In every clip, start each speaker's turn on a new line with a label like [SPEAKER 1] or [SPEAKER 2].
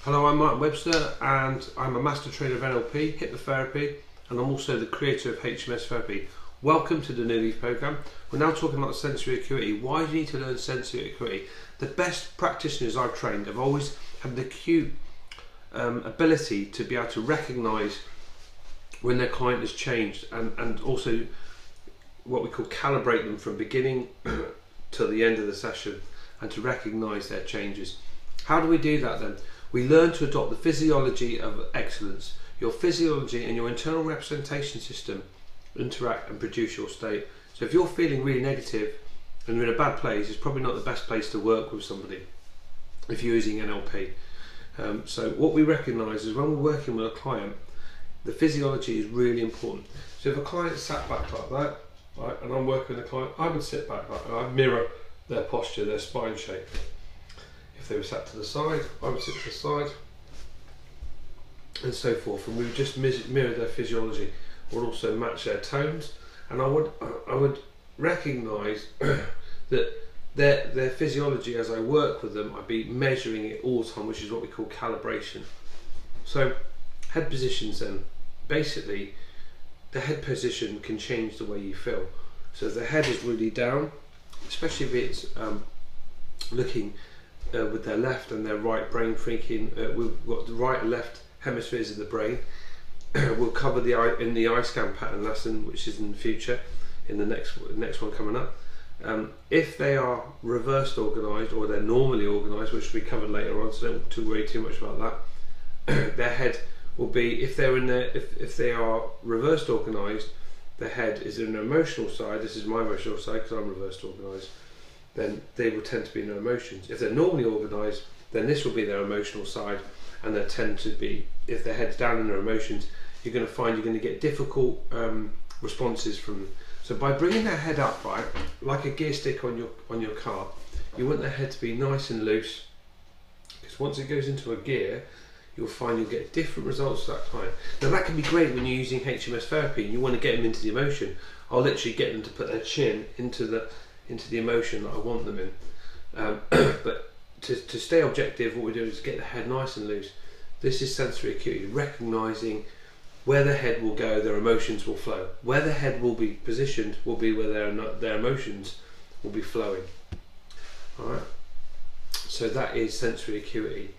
[SPEAKER 1] Hello, I'm Martin Webster and I'm a master trainer of NLP, hypnotherapy, and I'm also the creator of HMS therapy. Welcome to the New Leaf program. We're now talking about sensory acuity. Why do you need to learn sensory acuity? The best practitioners I've trained have always had an acute ability to be able to recognise when their client has changed and also what we call calibrate them from beginning to the end of the session and to recognise their changes. How do we do that then? We learn to adopt the physiology of excellence. Your physiology and your internal representation system interact and produce your state. So if you're feeling really negative and you're in a bad place, it's probably not the best place to work with somebody if you're using NLP. So what we recognise is when we're working with a client, the physiology is really important. So if a client sat back like that, right, and I'm working with a client, I would sit back like that and I mirror their posture, their spine shape. If they were sat to the side, I would sit to the side, and so forth. And we would just mirror their physiology. Would also match their tones, and I would recognise that their physiology as I work with them. I'd be measuring it all the time, which is what we call calibration. So head positions then, basically, the head position can change the way you feel. So if the head is really down, especially if it's looking with their left and their right brain thinking, we've got the right and left hemispheres of the brain. We'll cover the eye in the eye scan pattern lesson, which is in the future, in the next one coming up. If they are reversed organised or they're normally organised, which we covered later on, so don't worry too much about that. Their head will be, if they are reversed organised, the head is in an emotional side. This is my emotional side because I'm reversed organised. Then they will tend to be in their emotions. If they're normally organised, then this will be their emotional side, and they tend to be, if their head's down in their emotions, you're going to find you're going to get difficult responses from them. So by bringing their head up, right, like a gear stick on your car, you want their head to be nice and loose, because once it goes into a gear, you'll find you'll get different results that time. Now that can be great when you're using HMS therapy and you want to get them into the emotion. I'll literally get them to put their chin into the emotion that I want them in. But to stay objective, what we do is get the head nice and loose. This is sensory acuity, recognising where the head will go, their emotions will flow. Where the head will be positioned will be where their emotions will be flowing. All right. So that is sensory acuity.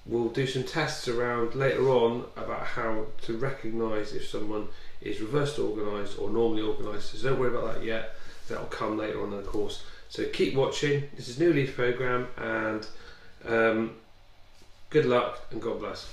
[SPEAKER 1] We'll do some tests around later on about how to recognise if someone is reversed organised or normally organised. So don't worry about that yet. That'll come later on in the course. So keep watching. This is New Leaf program, and good luck and God bless.